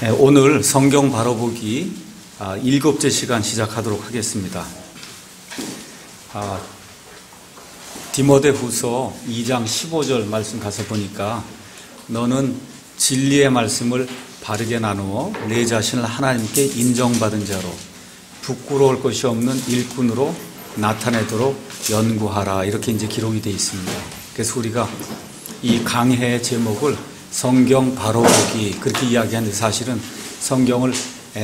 네, 오늘 성경 바로보기 7째 시간 시작하도록 하겠습니다. 디모데후서 2장 15절 말씀 가서 보니까 너는 진리의 말씀을 바르게 나누어 내 자신을 하나님께 인정받은 자로 부끄러울 것이 없는 일꾼으로 나타내도록 연구하라, 이렇게 이제 기록이 되어 있습니다. 그래서 우리가 이 강해의 제목을 성경 바로보기 그렇게 이야기하는데, 사실은 성경을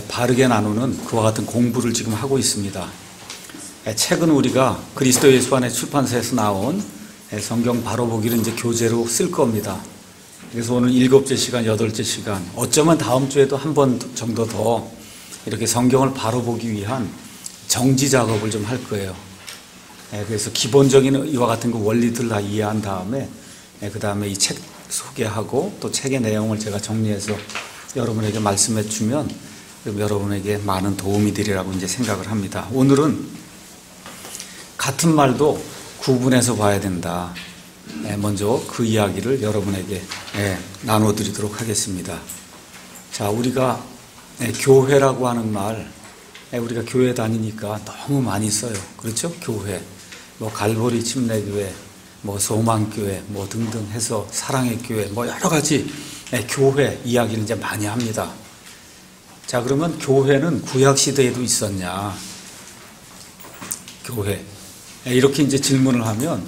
바르게 나누는 그와 같은 공부를 지금 하고 있습니다. 책은 우리가 그리스도 예수 안에 출판사에서 나온 성경 바로보기를 이제 교재로 쓸 겁니다. 그래서 오늘 7째 시간, 8째 시간, 어쩌면 다음 주에도 한 번 정도 더 이렇게 성경을 바로보기 위한 정지 작업을 좀 할 거예요. 그래서 기본적인 이와 같은 그 원리들 다 이해한 다음에 그 다음에 이 책 소개하고 또 책의 내용을 제가 정리해서 여러분에게 말씀해 주면 여러분에게 많은 도움이 되리라고 이제 생각을 합니다. 오늘은 같은 말도 구분해서 봐야 된다. 먼저 그 이야기를 여러분에게 나눠드리도록 하겠습니다. 자, 우리가 교회라고 하는 말, 우리가 교회 다니니까 너무 많이 써요. 그렇죠? 교회, 뭐 갈보리 침례교회, 뭐 소망교회, 뭐 등등 해서 사랑의 교회, 뭐 여러 가지 교회 이야기를 이제 많이 합니다. 자, 그러면 교회는 구약 시대에도 있었냐? 교회. 이렇게 이제 질문을 하면,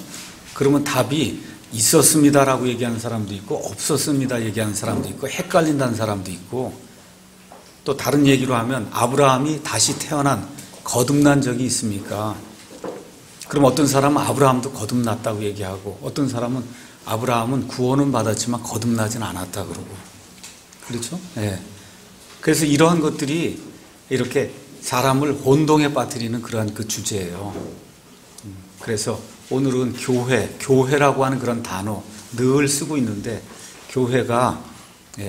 그러면 답이 있었습니다라고 얘기하는 사람도 있고, 없었습니다 얘기하는 사람도 있고, 헷갈린다는 사람도 있고, 또 다른 얘기로 하면 아브라함이 다시 태어난, 거듭난 적이 있습니까? 그럼 어떤 사람은 아브라함도 거듭났다고 얘기하고, 어떤 사람은 아브라함은 구원은 받았지만 거듭나진 않았다 그러고, 그렇죠? 그래서 이러한 것들이 이렇게 사람을 혼동에 빠뜨리는 그러한 그 주제예요. 그래서 오늘은 교회라고 하는 그런 단어 늘 쓰고 있는데, 교회가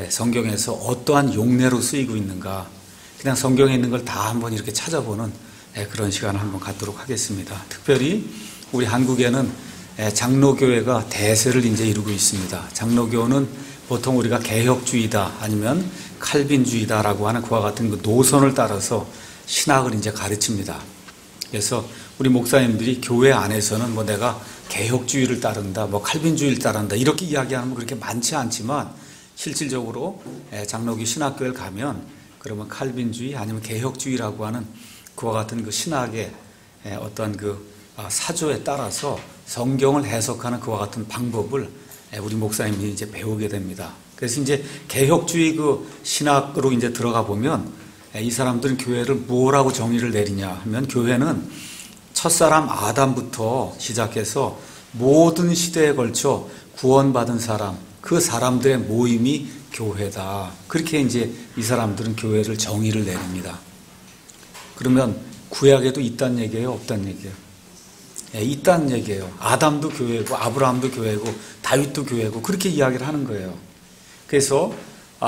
성경에서 어떠한 용례로 쓰이고 있는가, 그냥 성경에 있는 걸 다 한번 이렇게 찾아보는 그런 시간을 한번 갖도록 하겠습니다. 특별히 우리 한국에는 장로교회가 대세를 이제 이루고 있습니다. 장로교는 보통 우리가 개혁주의다 아니면 칼빈주의다라고 하는 그와 같은 그 노선을 따라서 신학을 이제 가르칩니다. 그래서 우리 목사님들이 교회 안에서는 뭐 내가 개혁주의를 따른다, 뭐 칼빈주의를 따른다 이렇게 이야기하는 건 그렇게 많지 않지만, 실질적으로 장로교 신학교를 가면 그러면 칼빈주의 아니면 개혁주의라고 하는 그와 같은 그 신학의 어떤 그 사조에 따라서 성경을 해석하는 그와 같은 방법을 우리 목사님이 이제 배우게 됩니다. 그래서 이제 개혁주의 그 신학으로 이제 들어가 보면 이 사람들은 교회를 뭐라고 정의를 내리냐 하면, 교회는 첫사람 아담부터 시작해서 모든 시대에 걸쳐 구원받은 사람, 그 사람들의 모임이 교회다. 그렇게 이제 이 사람들은 교회를 정의를 내립니다. 그러면 구약에도 있다는 얘기예요, 없다는 얘기예요? 있다는 얘기예요. 아담도 교회고 아브라함도 교회고 다윗도 교회고 그렇게 이야기를 하는 거예요. 그래서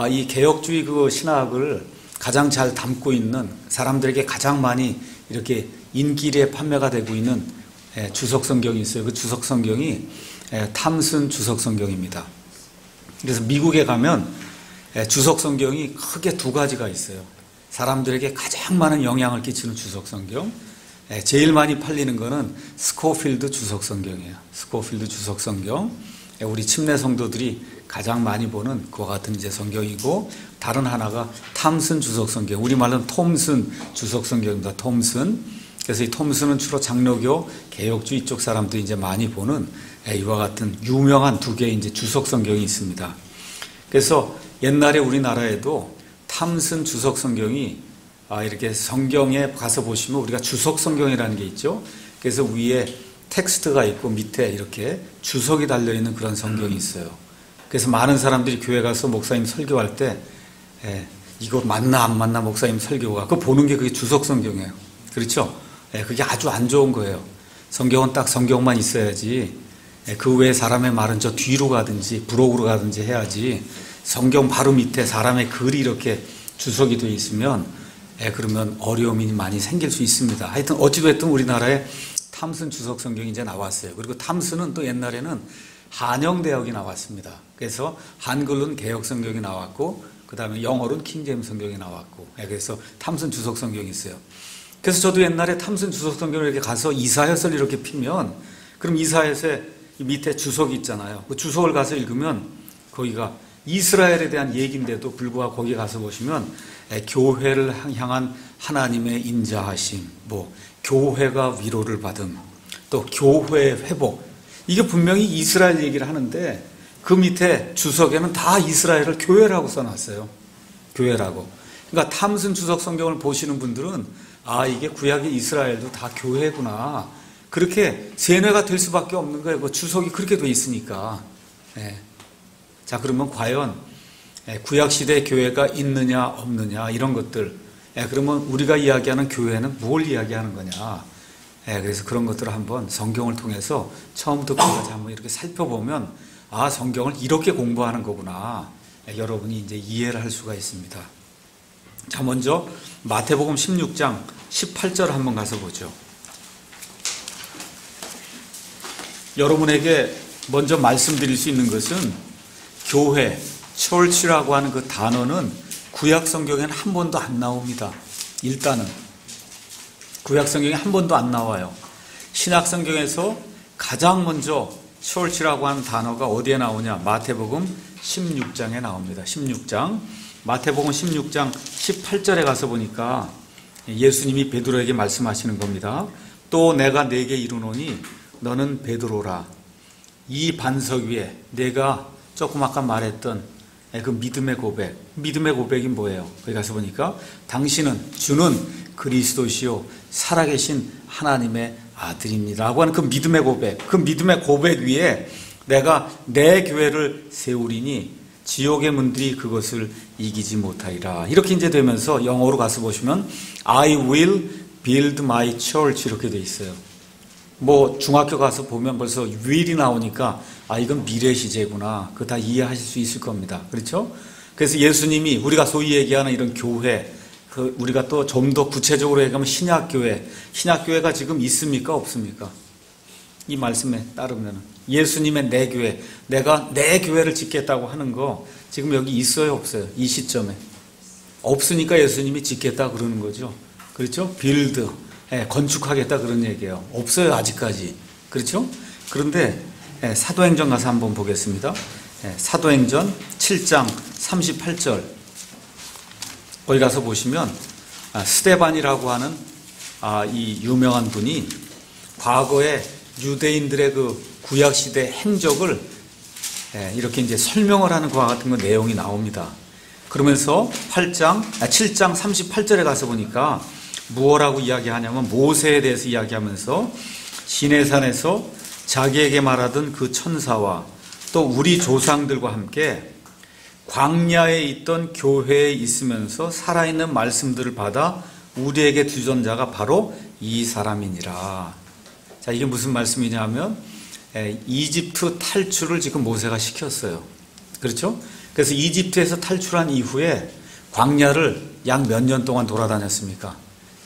이 개혁주의 그 신학을 가장 잘 담고 있는, 사람들에게 가장 많이 이렇게 인기리에 판매가 되고 있는 주석 성경이 있어요. 그 주석 성경이 탐슨 주석 성경입니다. 그래서 미국에 가면 주석 성경이 크게 두 가지가 있어요. 사람들에게 가장 많은 영향을 끼치는 주석 성경, 제일 많이 팔리는 거는 스코필드 주석 성경이에요. 스코필드 주석 성경, 우리 침례 성도들이 가장 많이 보는 그와 같은 이제 성경이고, 다른 하나가 탐슨 주석 성경, 우리말로는 톰슨 주석 성경입니다. 톰슨. 그래서 이 톰슨은 주로 장로교 개혁주의 쪽 사람들이 이제 많이 보는 이와 같은 유명한 두 개의 이제 주석 성경이 있습니다. 그래서 옛날에 우리나라에도 탐슨 주석 성경이 이렇게 성경에 가서 보시면 우리가 주석 성경이라는 게 있죠. 그래서 위에 텍스트가 있고 밑에 이렇게 주석이 달려있는 그런 성경이 있어요. 그래서 많은 사람들이 교회 가서 목사님 설교할 때 이거 맞나 안 맞나 목사님 설교가, 그거 보는 게 그게 주석 성경이에요. 그렇죠? 그게 아주 안 좋은 거예요. 성경은 딱 성경만 있어야지, 그 외에 사람의 말은 저 뒤로 가든지 부록으로 가든지 해야지, 성경 바로 밑에 사람의 글이 이렇게 주석이 되어 있으면 그러면 어려움이 많이 생길 수 있습니다. 하여튼 어찌됐든 우리나라에 탐슨 주석 성경이 이제 나왔어요. 그리고 탐슨은 또 옛날에는 한영대학이 나왔습니다. 그래서 한글로는 개혁성경이 나왔고, 그 다음에 영어로는 킹제임스 성경이 나왔고, 그래서 탐슨 주석 성경이 있어요. 그래서 저도 옛날에 탐슨 주석 성경을 이렇게 가서 이사야서를 이렇게 피면, 그럼 이사야서에 밑에 주석이 있잖아요. 그 주석을 가서 읽으면 거기가 이스라엘에 대한 얘기인데도 불구하고 거기 가서 보시면 교회를 향한 하나님의 인자하심, 뭐 교회가 위로를 받음, 또 교회의 회복, 이게 분명히 이스라엘 얘기를 하는데 그 밑에 주석에는 다 이스라엘을 교회라고 써놨어요. 교회라고. 그러니까 탐슨 주석 성경을 보시는 분들은 아, 이게 구약의 이스라엘도 다 교회구나, 그렇게 세뇌가 될 수밖에 없는 거예요. 그 주석이 그렇게 돼 있으니까. 자, 그러면 과연 구약시대 교회가 있느냐 없느냐 이런 것들, 그러면 우리가 이야기하는 교회는 뭘 이야기하는 거냐, 그래서 그런 것들을 한번 성경을 통해서 처음부터 끝까지 한번 이렇게 살펴보면 아, 성경을 이렇게 공부하는 거구나, 여러분이 이제 이해를 할 수가 있습니다. 자, 먼저 마태복음 16장 18절 한번 가서 보죠. 여러분에게 먼저 말씀드릴 수 있는 것은 교회, church라고 하는 그 단어는 구약 성경에는 한 번도 안 나옵니다. 일단은 구약 성경에 한 번도 안 나와요. 신약 성경에서 가장 먼저 church라고 하는 단어가 어디에 나오냐? 마태복음 16장에 나옵니다. 16장. 마태복음 16장 18절에 가서 보니까 예수님이 베드로에게 말씀하시는 겁니다. 또 내가 네게 이르노니 너는 베드로라. 이 반석 위에 내가 조금 아까 말했던 그 믿음의 고백. 믿음의 고백이 뭐예요? 거기 가서 보니까 당신은, 주는 그리스도시요 살아계신 하나님의 아들입니다 라고 하는 그 믿음의 고백. 그 믿음의 고백 위에 내가 내 교회를 세우리니 지옥의 문들이 그것을 이기지 못하리라. 이렇게 이제 되면서 영어로 가서 보시면 I will build my church 이렇게 돼 있어요. 뭐 중학교 가서 보면 벌써 will이 나오니까 아, 이건 미래 시제구나, 그거 다 이해하실 수 있을 겁니다. 그렇죠? 그래서 예수님이 우리가 소위 얘기하는 이런 교회, 우리가 또 좀 더 구체적으로 얘기하면 신약교회, 신약교회가 지금 있습니까 없습니까? 이 말씀에 따르면 예수님의 내 교회, 내가 내 교회를 짓겠다고 하는 거 지금 여기 있어요 없어요? 이 시점에 없으니까 예수님이 짓겠다 그러는 거죠. 그렇죠? 빌드, 건축하겠다 그런 얘기예요. 없어요 아직까지. 그렇죠? 그런데 사도행전 가서 한번 보겠습니다. 사도행전 7장 38절 거기 가서 보시면 스데반이라고 하는 이 유명한 분이 과거에 유대인들의 그 구약시대 행적을 이렇게 이제 설명을 하는 것과 같은 그 내용이 나옵니다. 그러면서 7장 38절에 가서 보니까 무엇라고 이야기하냐면 모세에 대해서 이야기하면서 시내산에서 자기에게 말하던 그 천사와 또 우리 조상들과 함께 광야에 있던 교회에 있으면서 살아있는 말씀들을 받아 우리에게 주전 자가 바로 이 사람이니라. 자, 이게 무슨 말씀이냐면 이집트 탈출을 지금 모세가 시켰어요. 그렇죠? 그래서 이집트에서 탈출한 이후에 광야를 약 몇 년 동안 돌아다녔습니까?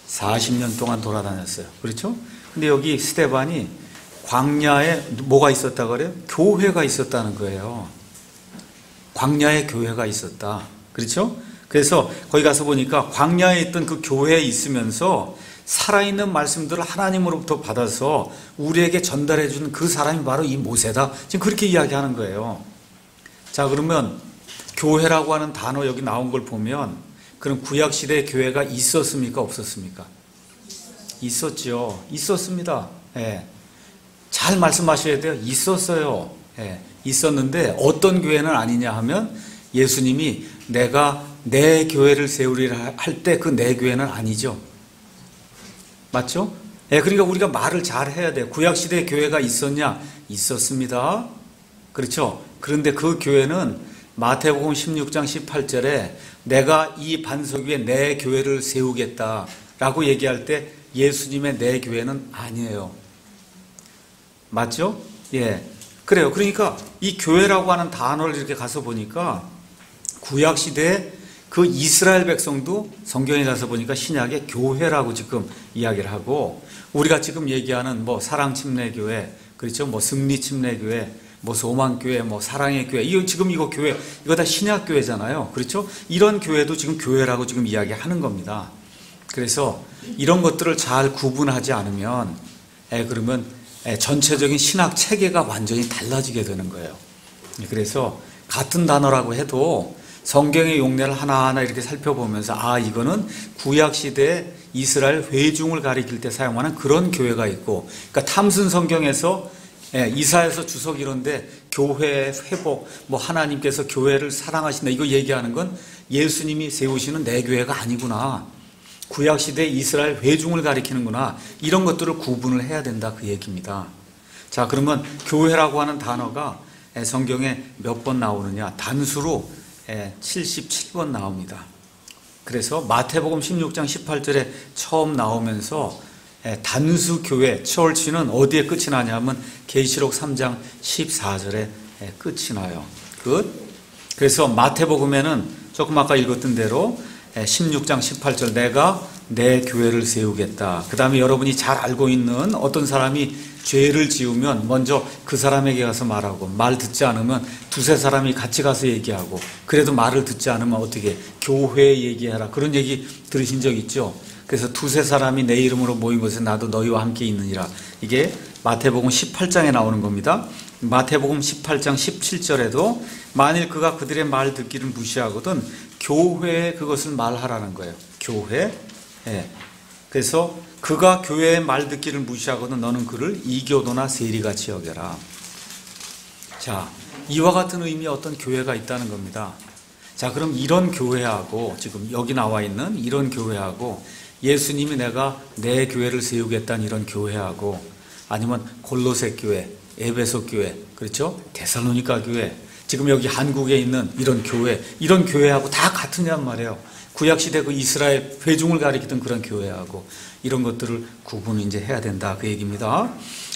40년 동안 돌아다녔어요. 그렇죠? 근데 여기 스데반이 광야에 뭐가 있었다 그래요? 교회가 있었다는 거예요. 광야에 교회가 있었다. 그렇죠? 그래서 거기 가서 보니까 광야에 있던 그 교회에 있으면서 살아있는 말씀들을 하나님으로부터 받아서 우리에게 전달해 주는 그 사람이 바로 이 모세다. 지금 그렇게 이야기하는 거예요. 자, 그러면 교회라고 하는 단어 여기 나온 걸 보면 그럼 구약시대에 교회가 있었습니까? 없었습니까? 있었죠. 있었습니다. 잘 말씀하셔야 돼요. 있었어요. 있었는데 어떤 교회는 아니냐 하면 예수님이 내가 내 교회를 세우리라 할 때 그 내 교회는 아니죠. 맞죠? 그러니까 우리가 말을 잘 해야 돼요. 구약시대에 교회가 있었냐? 있었습니다. 그렇죠? 그런데 그 교회는 마태복음 16장 18절에 내가 이 반석 위에 내 교회를 세우겠다라고 얘기할 때 예수님의 내 교회는 아니에요. 맞죠? 그래요. 그러니까 이 교회라고 하는 단어를 이렇게 가서 보니까 구약시대에 그 이스라엘 백성도 성경에 가서 보니까 신약의 교회라고 지금 이야기를 하고 우리가 지금 얘기하는 뭐 사랑침례교회, 그렇죠? 뭐 승리침례교회, 뭐 소망교회, 뭐 사랑의 교회, 이거 교회, 이거 다 신약교회잖아요. 그렇죠? 이런 교회도 지금 교회라고 지금 이야기하는 겁니다. 그래서 이런 것들을 잘 구분하지 않으면, 그러면 전체적인 신학 체계가 완전히 달라지게 되는 거예요. 그래서 같은 단어라고 해도 성경의 용례를 하나하나 이렇게 살펴보면서 이거는 구약시대 이스라엘 회중을 가리킬 때 사용하는 그런 교회가 있고, 그러니까 탐슨 성경에서 이사야서 주석 이런데 교회 회복, 뭐 하나님께서 교회를 사랑하신다 이거 얘기하는 건 예수님이 세우시는 내 교회가 아니구나, 구약시대 이스라엘 회중을 가리키는구나, 이런 것들을 구분을 해야 된다 그 얘기입니다. 자, 그러면 교회라고 하는 단어가 성경에 몇 번 나오느냐, 단수로 77번 나옵니다. 그래서 마태복음 16장 18절에 처음 나오면서 단수 교회, church는 어디에 끝이 나냐면 계시록 3장 14절에 끝이 나요. 그래서 마태복음에는 조금 아까 읽었던 대로 16장 18절 내가 내 교회를 세우겠다. 그 다음에 여러분이 잘 알고 있는 어떤 사람이 죄를 지으면 먼저 그 사람에게 가서 말하고, 말 듣지 않으면 두세 사람이 같이 가서 얘기하고, 그래도 말을 듣지 않으면 어떻게 교회에 얘기하라, 그런 얘기 들으신 적 있죠? 그래서 두세 사람이 내 이름으로 모인 곳에 나도 너희와 함께 있느니라. 이게 마태복음 18장에 나오는 겁니다. 마태복음 18장 17절에도 만일 그가 그들의 말 듣기를 무시하거든 교회에 그것을 말하라는 거예요. 교회. 그래서 그가 교회의 말 듣기를 무시하거든 너는 그를 이교도나 세리같이 여겨라. 자, 이와 같은 의미의 어떤 교회가 있다는 겁니다. 자, 그럼 이런 교회하고, 지금 여기 나와 있는 이런 교회하고, 예수님이 내가 내 교회를 세우겠다는 이런 교회하고, 아니면 골로새 교회, 에베소 교회, 그렇죠? 데살로니가 교회, 지금 여기 한국에 있는 이런 교회하고 다 같으냔 말이에요. 구약시대 그 이스라엘 회중을 가리키던 그런 교회하고 이런 것들을 구분을 이제 해야 된다 그 얘기입니다.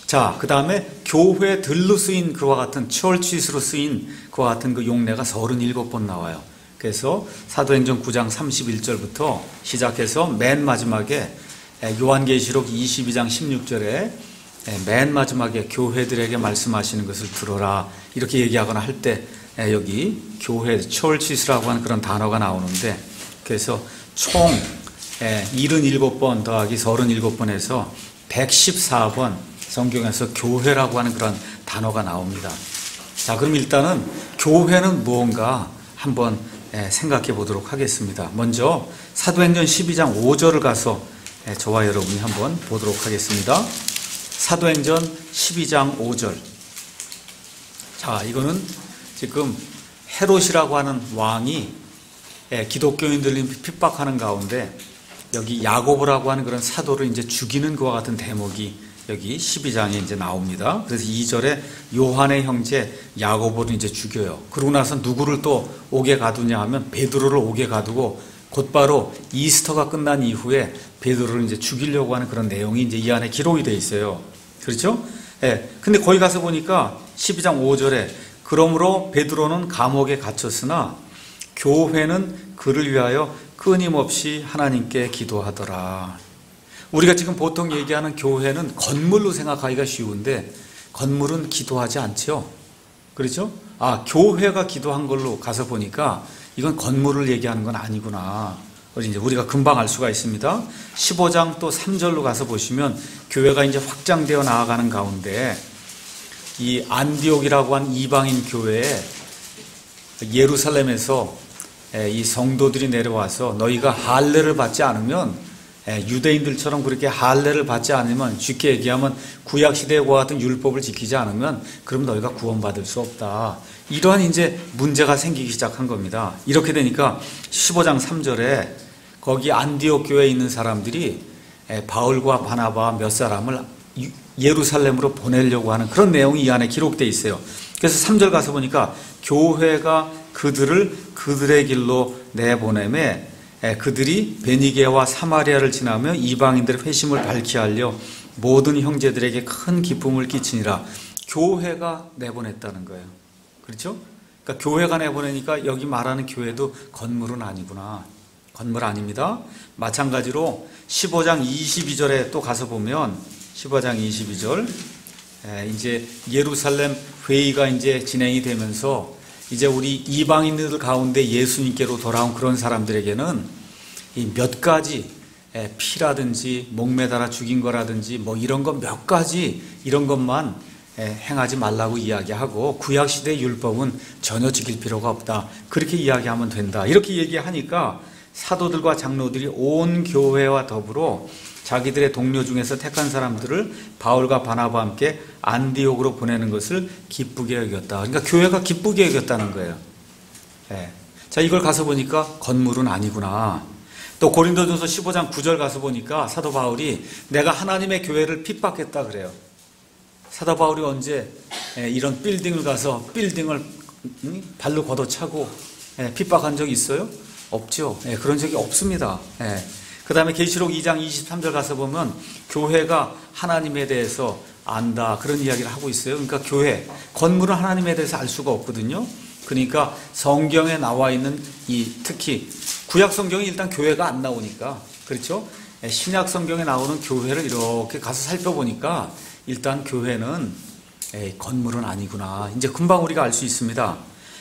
자, 그 다음에 교회들로 쓰인 그와 같은 churches로 쓰인 그와 같은 그 용례가 37번 나와요. 그래서 사도행전 9장 31절부터 시작해서 맨 마지막에 요한계시록 22장 16절에 맨 마지막에 교회들에게 말씀하시는 것을 들어라 이렇게 얘기하거나 할 때 여기 교회 churches라고 하는 그런 단어가 나오는데, 그래서 총 77번 더하기 37번에서 114번 성경에서 교회라고 하는 그런 단어가 나옵니다. 자, 그럼 일단은 교회는 무언가 한번 생각해 보도록 하겠습니다. 먼저 사도행전 12장 5절을 가서 저와 여러분이 한번 보도록 하겠습니다. 사도행전 12장 5절. 자, 이거는 지금 헤롯이라고 하는 왕이 기독교인들을 핍박하는 가운데 여기 야고보라고 하는 그런 사도를 이제 죽이는 그와 같은 대목이 여기 12장에 이제 나옵니다. 그래서 2절에 요한의 형제 야고보를 이제 죽여요. 그러고 나서 누구를 또 옥에 가두냐 하면 베드로를 옥에 가두고 곧바로 이스터가 끝난 이후에 베드로를 이제 죽이려고 하는 그런 내용이 이제 이 안에 기록이 되어 있어요. 그렇죠? 근데 거기 가서 보니까 12장 5절에 그러므로 베드로는 감옥에 갇혔으나 교회는 그를 위하여 끊임없이 하나님께 기도하더라. 우리가 지금 보통 얘기하는 교회는 건물로 생각하기가 쉬운데 건물은 기도하지 않죠. 그렇죠? 교회가 기도한 걸로 가서 보니까 이건 건물을 얘기하는 건 아니구나. 이제 우리가 금방 알 수가 있습니다. 15장 또 3절로 가서 보시면 교회가 이제 확장되어 나아가는 가운데 이 안디옥이라고 한 이방인 교회에 예루살렘에서 이 성도들이 내려와서 너희가 할례를 받지 않으면, 유대인들처럼 그렇게 할례를 받지 않으면, 쉽게 얘기하면 구약시대와 같은 율법을 지키지 않으면 그럼 너희가 구원받을 수 없다. 이러한 이제 문제가 생기기 시작한 겁니다. 이렇게 되니까 15장 3절에 거기 안디옥 교회에 있는 사람들이 바울과 바나바 몇 사람을 예루살렘으로 보내려고 하는 그런 내용이 이 안에 기록되어 있어요. 그래서 3절 가서 보니까 교회가 그들을 그들의 길로 내보내매 그들이 베니게와 사마리아를 지나며 이방인들의 회심을 밝히 하려 모든 형제들에게 큰 기쁨을 끼치니라. 교회가 내보냈다는 거예요. 그렇죠? 그러니까 교회가 내보내니까 여기 말하는 교회도 건물은 아니구나. 건물 아닙니다. 마찬가지로 15장 22절에 또 가서 보면 15장 22절 이제 예루살렘 회의가 이제 진행이 되면서 이제 우리 이방인들 가운데 예수님께로 돌아온 그런 사람들에게는 이 몇 가지 피라든지 목매달아 죽인 거라든지 뭐 이런 것 몇 가지 이런 것만 행하지 말라고 이야기하고 구약시대 율법은 전혀 지킬 필요가 없다. 그렇게 이야기하면 된다. 이렇게 얘기하니까 사도들과 장로들이 온 교회와 더불어 자기들의 동료 중에서 택한 사람들을 바울과 바나바와 함께 안디옥으로 보내는 것을 기쁘게 여겼다. 그러니까 교회가 기쁘게 여겼다는 거예요. 자, 이걸 가서 보니까 건물은 아니구나. 또 고린도전서 15장 9절 가서 보니까 사도 바울이 내가 하나님의 교회를 핍박했다 그래요. 사도 바울이 언제 이런 빌딩을 가서 빌딩을 발로 걷어차고 핍박한 적이 있어요? 없죠. 그런 적이 없습니다. 그 다음에 계시록 2장 23절 가서 보면 교회가 하나님에 대해서 안다 그런 이야기를 하고 있어요. 그러니까 교회, 건물은 하나님에 대해서 알 수가 없거든요. 그러니까 성경에 나와 있는 특히 구약 성경이 일단 교회가 안 나오니까 그렇죠. 신약 성경에 나오는 교회를 이렇게 가서 살펴보니까 일단 교회는 건물은 아니구나. 이제 금방 우리가 알 수 있습니다.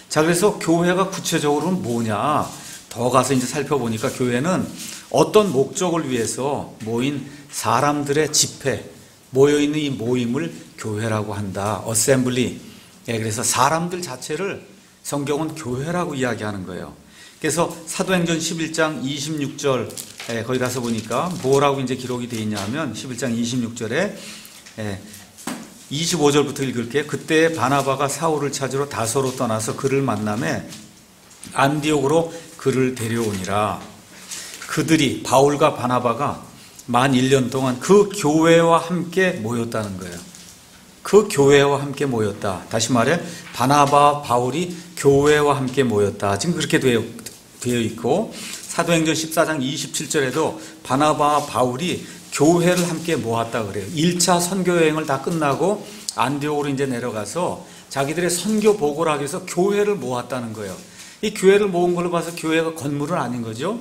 자, 그래서 교회가 구체적으로는 뭐냐? 더 가서 이제 살펴보니까 교회는 어떤 목적을 위해서 모인 사람들의 집회, 모여있는 이 모임을 교회라고 한다. 어셈블리. 그래서 사람들 자체를 성경은 교회라고 이야기하는 거예요. 그래서 사도행전 11장 26절 거기 가서 보니까 뭐라고 이제 기록이 되어 있냐면 11장 26절에 25절부터 읽을게요. 그때 바나바가 사울을 찾으러 다소로 떠나서 그를 만나매 안디옥으로 그를 데려오니라. 그들이 바울과 바나바가 만 1년 동안 그 교회와 함께 모였다는 거예요. 그 교회와 함께 모였다. 다시 말해 바나바와 바울이 교회와 함께 모였다. 지금 그렇게 되어 있고 사도행전 14장 27절에도 바나바와 바울이 교회를 함께 모았다 그래요. 1차 선교 여행을 다 끝나고 안디옥으로 이제 내려가서 자기들의 선교 보고를 하기 위해서 교회를 모았다는 거예요. 이 교회를 모은 걸로 봐서 교회가 건물은 아닌 거죠.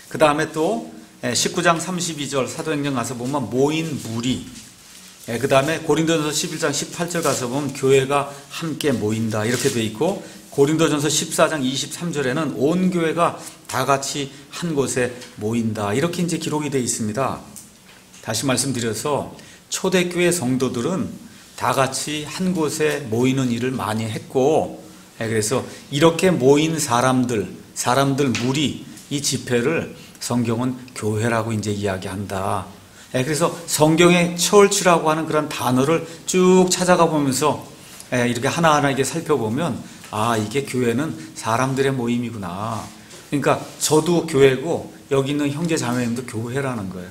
그 다음에 또 19장 32절 사도행전 가서 보면 모인 무리. 그 다음에 고린도전서 11장 18절 가서 보면 교회가 함께 모인다 이렇게 돼 있고 고린도전서 14장 23절에는 온 교회가 다 같이 한 곳에 모인다 이렇게 이제 기록이 되어 있습니다. 다시 말씀드려서 초대교회 성도들은 다 같이 한 곳에 모이는 일을 많이 했고 그래서 이렇게 모인 사람들 무리 이 집회를 성경은 교회라고 이제 이야기한다. 그래서 성경의 처치라고 하는 그런 단어를 쭉 찾아가 보면서 이렇게 하나하나 이렇게 살펴보면 아, 이게 교회는 사람들의 모임이구나. 그러니까 저도 교회고 여기 있는 형제 자매님도 교회라는 거예요.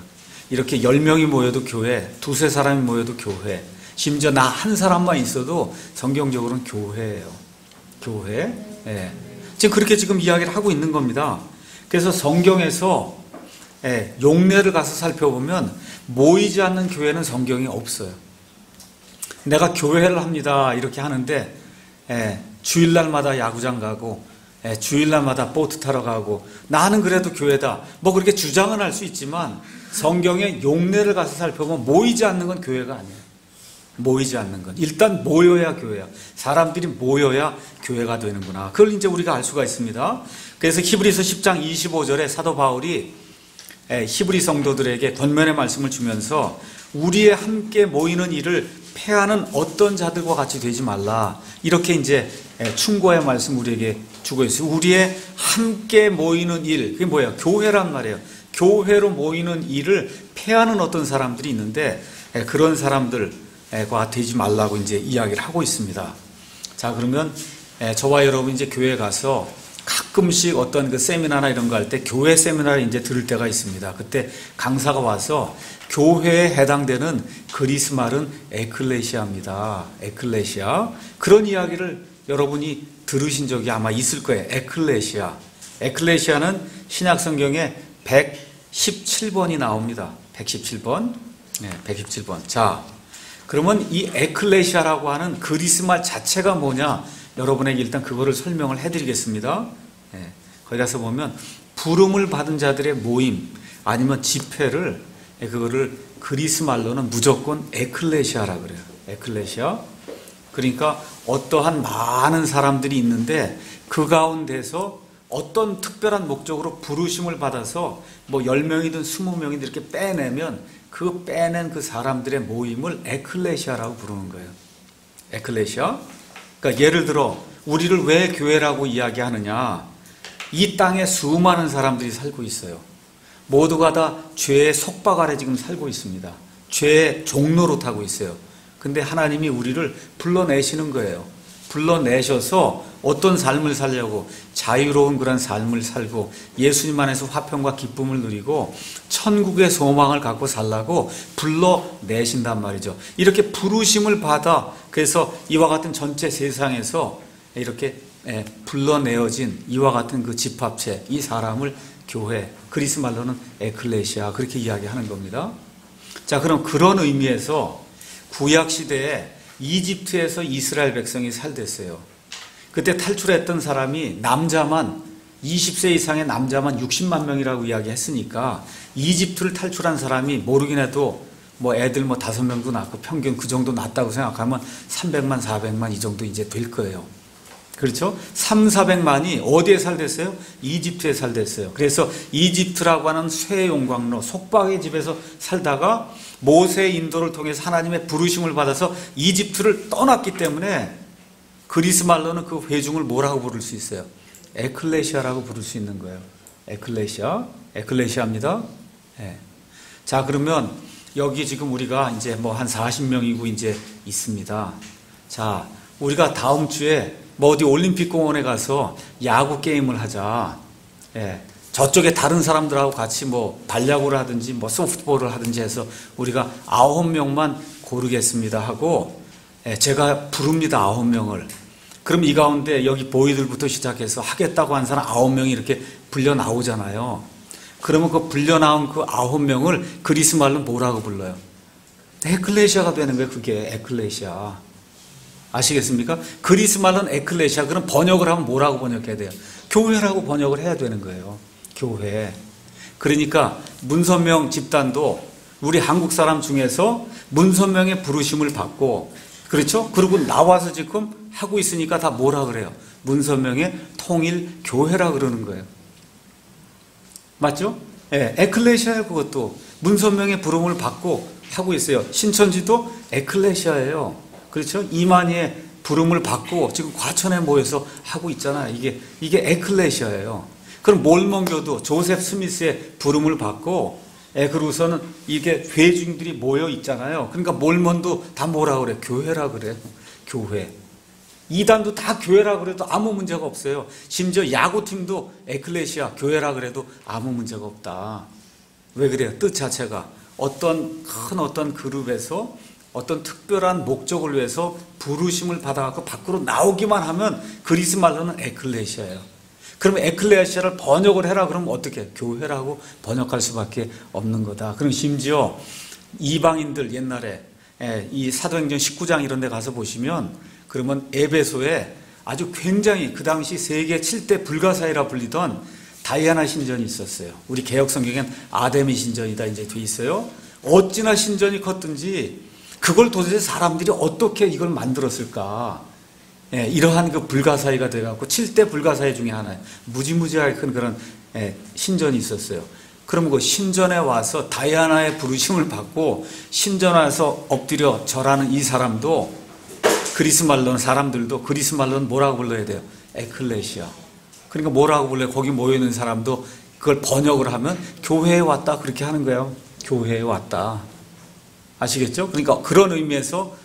이렇게 10명이 모여도 교회, 두세 사람이 모여도 교회, 심지어 나 한 사람만 있어도 성경적으로는 교회예요. 교회. 지금 그렇게 지금 이야기를 하고 있는 겁니다. 그래서 성경에서 용례를 가서 살펴보면 모이지 않는 교회는 성경에 없어요. 내가 교회를 합니다 이렇게 하는데 주일날마다 야구장 가고 주일날마다 보트 타러 가고 나는 그래도 교회다 뭐 그렇게 주장은 할 수 있지만 성경에 용례를 가서 살펴보면 모이지 않는 건 교회가 아니에요. 모이지 않는 건 일단 모여야 교회야. 사람들이 모여야 교회가 되는구나. 그걸 이제 우리가 알 수가 있습니다. 그래서 히브리서 10장 25절에 사도 바울이 히브리 성도들에게 권면의 말씀을 주면서 우리의 함께 모이는 일을 패하는 어떤 자들과 같이 되지 말라. 이렇게 이제 충고의 말씀 우리에게 주고 있어요. 우리의 함께 모이는 일, 그게 뭐예요? 교회란 말이에요. 교회로 모이는 일을 패하는 어떤 사람들이 있는데 그런 사람들과 되지 말라고 이제 이야기를 하고 있습니다. 자, 그러면 저와 여러분 이제 교회 가서 가끔씩 어떤 그 세미나나 이런 거 할 때 교회 세미나를 이제 들을 때가 있습니다. 그때 강사가 와서 교회에 해당되는 그리스 말은 에클레시아입니다. 에클레시아. 그런 이야기를 여러분이 들으신 적이 아마 있을 거예요. 에클레시아. 에클레시아는 신약 성경에 117번이 나옵니다. 117번. 117번. 자, 그러면 이 에클레시아라고 하는 그리스 말 자체가 뭐냐? 여러분에게 일단 그거를 설명을 해드리겠습니다. 거기 가서 보면 부름을 받은 자들의 모임 아니면 집회를 그거를 그리스 말로는 무조건 에클레시아라 그래요. 에클레시아. 그러니까 어떠한 많은 사람들이 있는데 그 가운데서 어떤 특별한 목적으로 부르심을 받아서 뭐 10명이든 20명이든 이렇게 빼내면 그 빼낸 그 사람들의 모임을 에클레시아라고 부르는 거예요. 에클레시아. 그러니까 예를 들어 우리를 왜 교회라고 이야기하느냐. 이 땅에 수많은 사람들이 살고 있어요. 모두가 다 죄의 속박 아래 지금 살고 있습니다. 죄의 종로로 타고 있어요. 근데 하나님이 우리를 불러내시는 거예요. 불러내셔서 어떤 삶을 살려고, 자유로운 그런 삶을 살고 예수님 안에서 화평과 기pom을 누리고 천국의 소망을 갖고 살라고 불러내신단 말이죠. 이렇게 부르심을 받아 그래서 이와 같은 전체 세상에서 이렇게 불러내어진 이와 같은 그 집합체, 이 사람을 교회, 그리스 말로는 에클레시아, 그렇게 이야기하는 겁니다. 자, 그럼 그런 의미에서 구약 시대에 이집트에서 이스라엘 백성이 살댔어요. 그때 탈출했던 사람이 남자만 20세 이상의 남자만 60만 명이라고 이야기했으니까 이집트를 탈출한 사람이 모르긴 해도 뭐 애들 뭐 5명도 낳고 평균 그 정도 낳았다고 생각하면 300만, 400만 이 정도 이제 될 거예요. 그렇죠? 400만이 어디에 살댔어요? 이집트에 살댔어요. 그래서 이집트라고 하는 쇠용광로, 속박의 집에서 살다가 모세의 인도를 통해서 하나님의 부르심을 받아서 이집트를 떠났기 때문에 그리스 말로는 그 회중을 뭐라고 부를 수 있어요? 에클레시아라고 부를 수 있는 거예요. 에클레시아, 에클레시아입니다. 네. 자, 그러면 여기 지금 우리가 이제 뭐 한 40명이고 이제 있습니다. 자, 우리가 다음 주에 뭐 어디 올림픽 공원에 가서 야구 게임을 하자. 예. 저쪽에 다른 사람들하고 같이 뭐 발야구를 하든지 뭐 소프트볼을 하든지 해서 우리가 9명만 고르겠습니다 하고, 예, 제가 부릅니다. 9명을. 그럼 이 가운데 여기 보이들부터 시작해서 하겠다고 한 사람 9명이 이렇게 불려 나오잖아요. 그러면 그 불려 나온 그 9명을 그리스 말로 뭐라고 불러요? 에클레시아가 되는 거예요. 그게 에클레시아. 아시겠습니까? 그리스 말로는 에클레시아. 그럼 번역을 하면 뭐라고 번역해야 돼요? 교회라고 번역을 해야 되는 거예요. 교회. 그러니까 문선명 집단도 우리 한국 사람 중에서 문선명의 부르심을 받고, 그렇죠? 그리고 나와서 지금 하고 있으니까 다 뭐라 그래요? 문선명의 통일교회라 그러는 거예요. 맞죠? 예, 에클레시아예요. 그것도 문선명의 부름을 받고 하고 있어요. 신천지도 에클레시아예요. 그렇죠? 이만희의 부름을 받고 지금 과천에 모여서 하고 있잖아요. 이게 에클레시아예요. 그럼 몰몬교도 조셉 스미스의 부름을 받고, 그러고서는 이게 회중들이 모여 있잖아요. 그러니까 몰몬도 다 뭐라 그래? 교회라 그래요. 교회. 이단도 다 교회라 그래도 아무 문제가 없어요. 심지어 야구팀도 에클레시아, 교회라 그래도 아무 문제가 없다. 왜 그래요? 뜻 자체가 어떤 그룹에서 어떤 특별한 목적을 위해서 부르심을 받아갖고 밖으로 나오기만 하면 그리스 말로는 에클레시아예요. 그러면 에클레시아를 번역을 해라 그러면 어떻게? 교회라고 번역할 수밖에 없는 거다. 그럼 심지어 이방인들 옛날에 이 사도행전 19장 이런 데 가서 보시면 그러면 에베소에 아주 굉장히 그 당시 세계 7대 불가사의라 불리던 다이아나 신전이 있었어요. 우리 개혁 성경엔 아데미 신전이다 이제 돼 있어요. 어찌나 신전이 컸든지 그걸 도대체 사람들이 어떻게 이걸 만들었을까? 이러한 그 불가사의가 돼갖고 7대 불가사의 중에 하나예요. 무지무지하게 큰 그런 신전이 있었어요. 그러면 그 신전에 와서 다이아나의 부르심을 받고 신전 와서 엎드려 절하는 이 사람도 그리스 말로는, 사람들도 그리스 말로는 뭐라고 불러야 돼요? 에클레시아. 그러니까 뭐라고 불러요? 거기 모여있는 사람도 그걸 번역을 하면 교회에 왔다 그렇게 하는 거예요. 교회에 왔다. 아시겠죠? 그러니까 그런 의미에서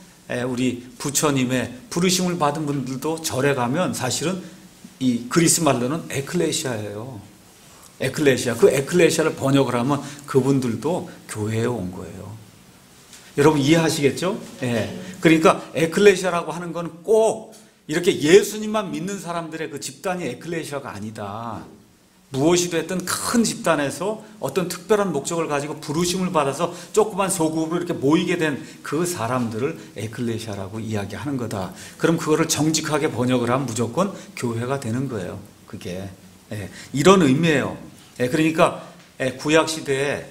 우리 부처님의 부르심을 받은 분들도 절에 가면 사실은 이 그리스 말로는 에클레시아예요. 에클레시아. 그 에클레시아를 번역을 하면 그분들도 교회에 온 거예요. 여러분 이해하시겠죠? 그러니까 에클레시아라고 하는 건 꼭 이렇게 예수님만 믿는 사람들의 그 집단이 에클레시아가 아니다. 무엇이 됐든 큰 집단에서 어떤 특별한 목적을 가지고 부르심을 받아서 조그만 소그룹으로 이렇게 모이게 된 그 사람들을 에클레시아라고 이야기하는 거다. 그럼 그거를 정직하게 번역을 하면 무조건 교회가 되는 거예요. 그게 이런 의미예요. 그러니까 구약 시대에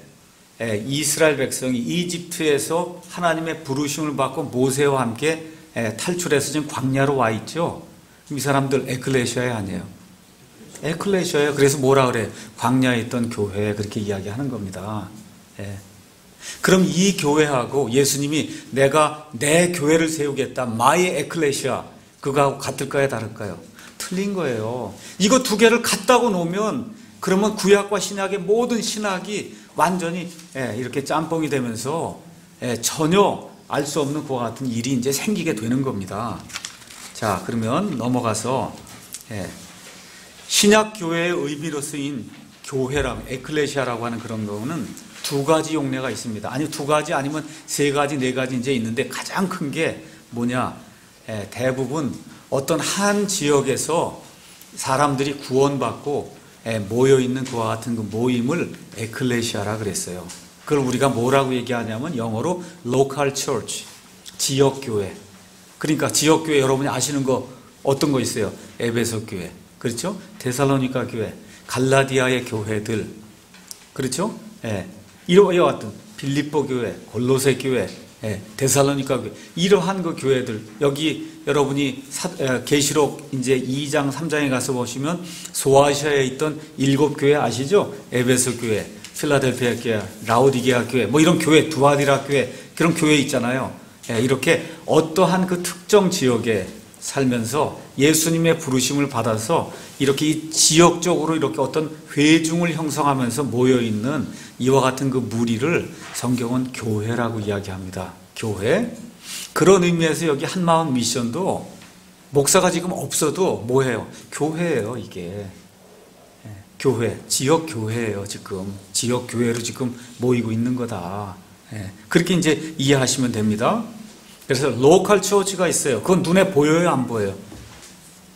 이스라엘 백성이 이집트에서 하나님의 부르심을 받고 모세와 함께 탈출해서 지금 광야로 와 있죠. 이 사람들 에클레시아 아니에요. 에클레시아예요. 그래서 뭐라 그래? 광야에 있던 교회 그렇게 이야기하는 겁니다. 그럼 이 교회하고 예수님이 내가 내 교회를 세우겠다, 마이 에클레시아, 그거하고 같을까요, 다를까요? 틀린 거예요. 이거 두 개를 갖다고 놓으면 그러면 구약과 신약의 모든 신학이 완전히 이렇게 짬뽕이 되면서 전혀 알 수 없는 그와 같은 일이 이제 생기게 되는 겁니다. 자, 그러면 넘어가서 신약 교회의 의미로 쓰인 교회라고, 에클레시아라고 하는 그런 거는 두 가지 용례가 있습니다. 아니, 두 가지 아니면 세 가지, 네 가지 이제 있는데 가장 큰 게 뭐냐? 대부분 어떤 한 지역에서 사람들이 구원받고 모여있는 그와 같은 그 모임을 에클레시아라 그랬어요. 그걸 우리가 뭐라고 얘기하냐면 영어로 local church, 지역교회. 그러니까 지역교회 여러분이 아시는 거 어떤 거 있어요? 에베소 교회, 그렇죠? 데살로니가 교회, 갈라디아의 교회들, 그렇죠? 이와 같은 빌립보 교회, 골로새 교회, 데살로니가 교회, 이러한 그 교회들, 여기 여러분이 계시록 이제 2장 3장에 가서 보시면 소아시아에 있던 7교회 아시죠? 에베소 교회, 필라델피아 교회, 라오디게아 교회, 뭐 이런 교회, 두아디라 교회, 그런 교회 있잖아요. 이렇게 어떠한 그 특정 지역에 살면서 예수님의 부르심을 받아서 이렇게 이 지역적으로 이렇게 어떤 회중을 형성하면서 모여있는 이와 같은 그 무리를 성경은 교회라고 이야기합니다. 교회. 그런 의미에서 여기 한마음 미션도 목사가 지금 없어도 뭐예요? 교회예요, 이게. 교회, 지역 교회예요, 지금. 지역 교회로 지금 모이고 있는 거다. 그렇게 이제 이해하시면 됩니다. 그래서 로컬 처치가 있어요. 그건 눈에 보여요, 안 보여요?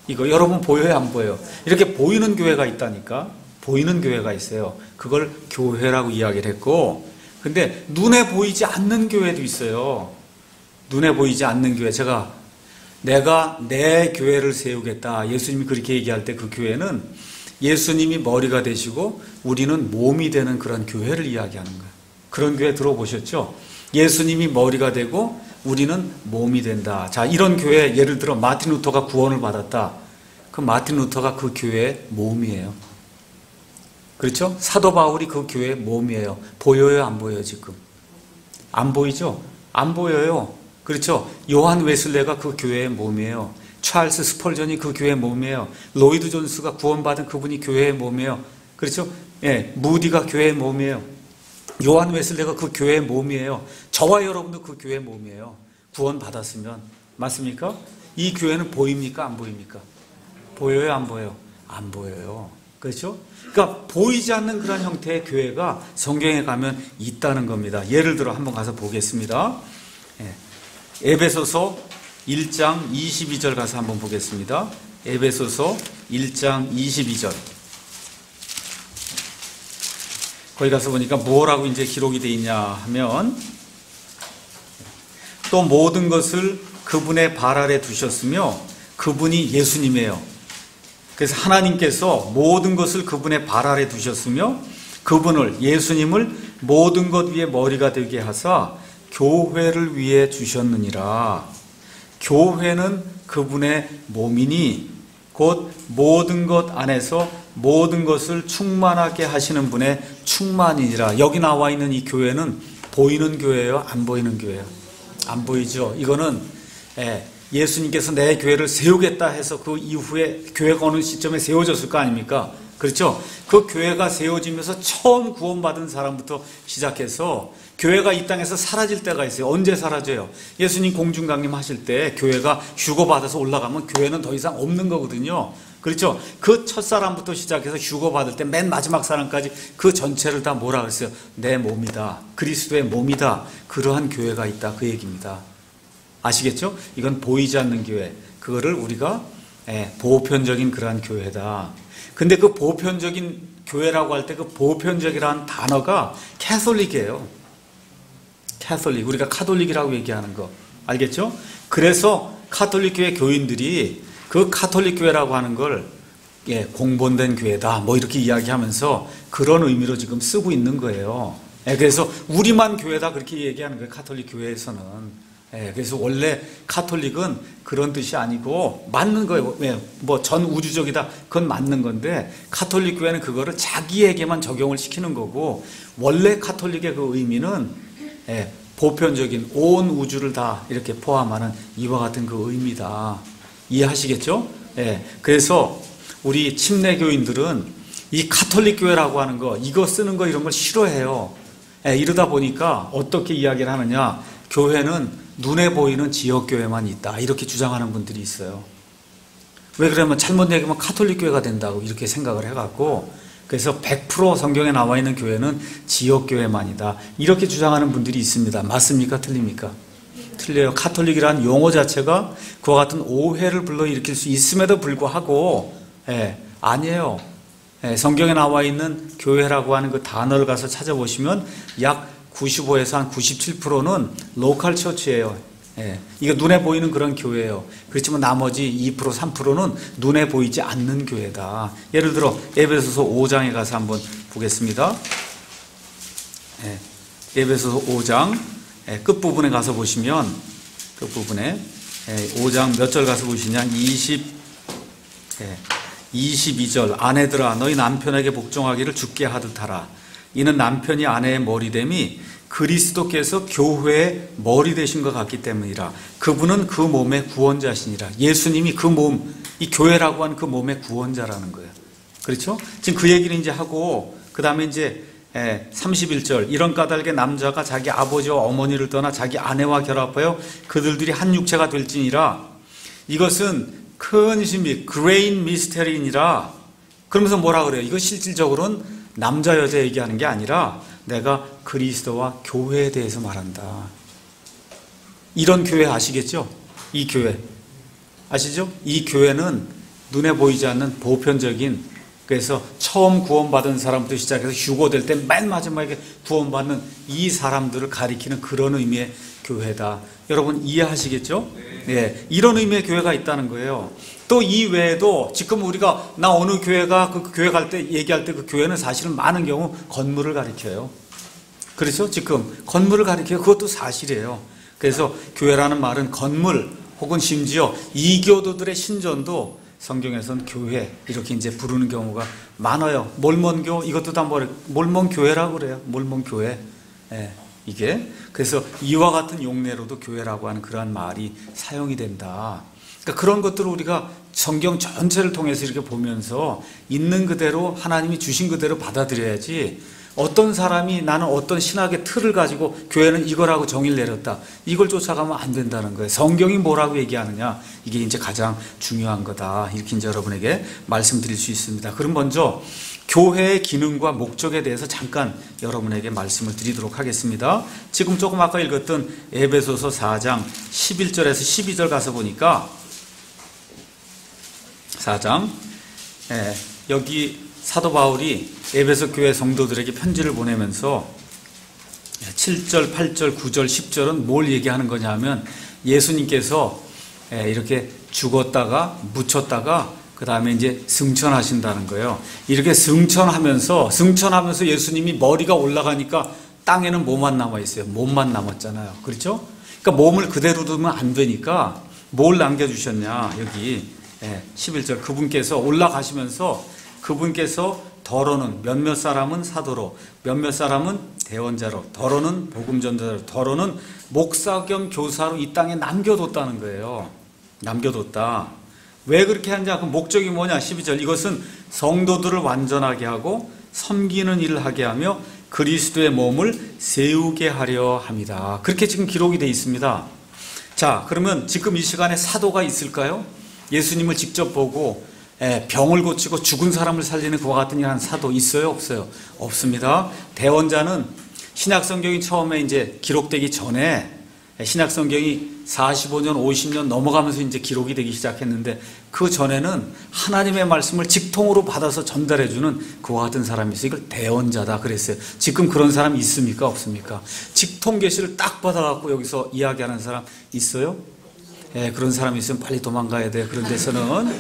이거 여러분 보여요, 안 보여요? 이렇게 보이는 교회가 있다니까. 보이는 교회가 있어요. 그걸 교회라고 이야기를 했고, 근데 눈에 보이지 않는 교회도 있어요. 눈에 보이지 않는 교회. 내가 내 교회를 세우겠다. 예수님이 그렇게 얘기할 때 그 교회는 예수님이 머리가 되시고 우리는 몸이 되는 그런 교회를 이야기하는 거예요. 그런 교회 들어보셨죠? 예수님이 머리가 되고 우리는 몸이 된다. 자, 이런 교회, 예를 들어 마틴 루터가 구원을 받았다. 그 마틴 루터가 그 교회의 몸이에요. 그렇죠? 사도 바울이 그 교회의 몸이에요. 보여요, 안 보여요, 지금? 안 보이죠? 안 보여요. 그렇죠? 요한 웨슬레가 그 교회의 몸이에요. 찰스 스펄전이 그 교회의 몸이에요. 로이드 존스가 구원받은 그분이 교회의 몸이에요. 그렇죠? 무디가 교회의 몸이에요. 요한 웨슬레가 그 교회의 몸이에요. 저와 여러분도 그 교회의 몸이에요. 구원받았으면. 맞습니까? 이 교회는 보입니까? 안 보입니까? 보여요? 안 보여요? 안 보여요. 그렇죠? 그러니까 보이지 않는 그런 형태의 교회가 성경에 가면 있다는 겁니다. 예를 들어 한번 가서 보겠습니다. 에베소서 1장 22절 가서 한번 보겠습니다. 에베소서 1장 22절. 거기 가서 보니까 뭐라고 이제 기록이 되어 있냐 하면, 또 모든 것을 그분의 발 아래 두셨으며, 그분이 예수님이에요. 그래서 하나님께서 모든 것을 그분의 발 아래 두셨으며, 그분을, 예수님을 모든 것 위에 머리가 되게 하사 교회를 위해 주셨느니라. 교회는 그분의 몸이니 곧 모든 것 안에서 모든 것을 충만하게 하시는 분의 충만이니라. 여기 나와 있는 이 교회는 보이는 교회예요? 안 보이는 교회예요? 안 보이죠? 이거는 예수님께서 내 교회를 세우겠다 해서 그 이후에 교회가 어느 시점에 세워졌을 거 아닙니까? 그렇죠? 그 교회가 세워지면서 처음 구원받은 사람부터 시작해서 교회가 이 땅에서 사라질 때가 있어요. 언제 사라져요? 예수님 공중강림 하실 때 교회가 휴거받아서 올라가면 교회는 더 이상 없는 거거든요. 그렇죠? 그 첫 사람부터 시작해서 휴거받을 때 맨 마지막 사람까지 그 전체를 다 뭐라 그랬어요? 내 몸이다. 그리스도의 몸이다. 그러한 교회가 있다. 그 얘기입니다. 아시겠죠? 이건 보이지 않는 교회. 그거를 우리가 보편적인 그러한 교회다. 근데 그 보편적인 교회라고 할 때 그 보편적이라는 단어가 캐톨릭이에요. 캐톨릭. 우리가 카톨릭이라고 얘기하는 거. 알겠죠? 그래서 카톨릭 교회 교인들이 그 카톨릭 교회라고 하는 걸 공본된 교회다. 뭐 이렇게 이야기하면서 그런 의미로 지금 쓰고 있는 거예요. 그래서 우리만 교회다 그렇게 얘기하는 거예요. 가톨릭 교회에서는. 그래서 원래 가톨릭은 그런 뜻이 아니고 맞는 거예요. 뭐 전 우주적이다 그건 맞는 건데 가톨릭 교회는 그거를 자기에게만 적용을 시키는 거고 원래 가톨릭의 그 의미는 보편적인 온 우주를 다 이렇게 포함하는 이와 같은 그 의미다. 이해하시겠죠? 그래서 우리 침례교인들은 이 가톨릭 교회라고 하는 거 이거 쓰는 거 이런 걸 싫어해요. 이러다 보니까 어떻게 이야기를 하느냐, 교회는 눈에 보이는 지역교회만 있다 이렇게 주장하는 분들이 있어요. 왜 그러면 잘못 얘기하면 가톨릭 교회가 된다고 이렇게 생각을 해갖고 그래서 100% 성경에 나와 있는 교회는 지역교회만이다 이렇게 주장하는 분들이 있습니다. 맞습니까? 틀립니까? 틀려요. 가톨릭이라는 용어 자체가 그와 같은 오해를 불러일으킬 수 있음에도 불구하고 아니에요. 성경에 나와 있는 교회라고 하는 그 단어를 가서 찾아보시면 약 95에서 한 97%는 로컬 처치예요. 이거 눈에 보이는 그런 교회예요. 그렇지만 나머지 2%, 3%는 눈에 보이지 않는 교회다. 예를 들어 에베소서 5장에 가서 한번 보겠습니다. 에베소서 5장 끝부분에 가서 보시면 끝부분에 5장 몇 절 가서 보시냐 22절 아내들아 너희 남편에게 복종하기를 주께 하듯 하라. 이는 남편이 아내의 머리됨이 그리스도께서 교회의 머리 되신 것 같기 때문이라. 그분은 그 몸의 구원자시니라. 예수님이 그 몸, 이 교회라고 하는 그 몸의 구원자라는 거예요. 그렇죠? 지금 그 얘기를 이제 하고 그 다음에 이제 31절 이런 까닭에 남자가 자기 아버지와 어머니를 떠나 자기 아내와 결합하여 그들들이 한 육체가 될지니라. 이것은 큰 신비, great mystery니라. 그러면서 뭐라 그래요? 이거 실질적으로는 남자 여자 얘기하는 게 아니라 내가 그리스도와 교회에 대해서 말한다. 이런 교회 아시겠죠? 이 교회 아시죠? 이 교회는 눈에 보이지 않는 보편적인, 그래서 처음 구원받은 사람부터 시작해서 휴고될 때 맨 마지막에 구원받는 이 사람들을 가리키는 그런 의미의 교회다. 여러분 이해하시겠죠? 이런 의미의 교회가 있다는 거예요. 또 이 외에도 지금 우리가 나 어느 교회가 그 교회 갈 때 얘기할 때 그 교회는 사실은 많은 경우 건물을 가리켜요. 그렇죠? 지금 건물을 가리켜요. 그것도 사실이에요. 그래서 교회라는 말은 건물 혹은 심지어 이교도들의 신전도 성경에서는 교회 이렇게 이제 부르는 경우가 많아요. 몰몬교 이것도 다 몰몬교회라고 그래요. 몰몬교회. 이게 그래서 이와 같은 용례로도 교회라고 하는 그러한 말이 사용이 된다. 그러니까 그런 것들을 우리가 성경 전체를 통해서 이렇게 보면서 있는 그대로 하나님이 주신 그대로 받아들여야지, 어떤 사람이 나는 어떤 신학의 틀을 가지고 교회는 이거라고 정의를 내렸다 이걸 쫓아가면 안 된다는 거예요. 성경이 뭐라고 얘기하느냐 이게 이제 가장 중요한 거다. 이렇게 이제 여러분에게 말씀드릴 수 있습니다. 그럼 먼저 교회의 기능과 목적에 대해서 잠깐 여러분에게 말씀을 드리도록 하겠습니다. 지금 조금 아까 읽었던 에베소서 4장 11절에서 12절 가서 보니까 4장 여기 사도 바울이 에베소 교회 성도들에게 편지를 보내면서 7절, 8절, 9절, 10절은 뭘 얘기하는 거냐 하면 예수님께서 이렇게 죽었다가 묻혔다가 그 다음에 이제 승천하신다는 거예요. 이렇게 승천하면서 예수님이 머리가 올라가니까 땅에는 뭐만 남아있어요? 몸만 남았잖아요. 그렇죠? 그러니까 몸을 그대로 두면 안 되니까 뭘 남겨주셨냐 여기 11절 그분께서 올라가시면서 그분께서 더러는 몇몇 사람은 사도로 몇몇 사람은 대언자로 더러는 복음전도자로 더러는 목사 겸 교사로 이 땅에 남겨뒀다는 거예요. 남겨뒀다. 왜 그렇게 하냐? 그 목적이 뭐냐? 12절 이것은 성도들을 완전하게 하고 섬기는 일을 하게 하며 그리스도의 몸을 세우게 하려 합니다. 그렇게 지금 기록이 되어 있습니다. 자, 그러면 지금 이 시간에 사도가 있을까요? 예수님을 직접 보고 병을 고치고 죽은 사람을 살리는 그와 같은 일한 사도 있어요? 없어요? 없습니다. 대언자는 신약성경이 처음에 이제 기록되기 전에 신약성경이 45년, 50년 넘어가면서 이제 기록이 되기 시작했는데 그 전에는 하나님의 말씀을 직통으로 받아서 전달해주는 그와 같은 사람이 있어요. 이걸 대언자다 그랬어요. 지금 그런 사람 있습니까? 없습니까? 직통 계시를 딱 받아갖고 여기서 이야기하는 사람 있어요? 그런 사람이 있으면 빨리 도망가야 돼. 그런 데서는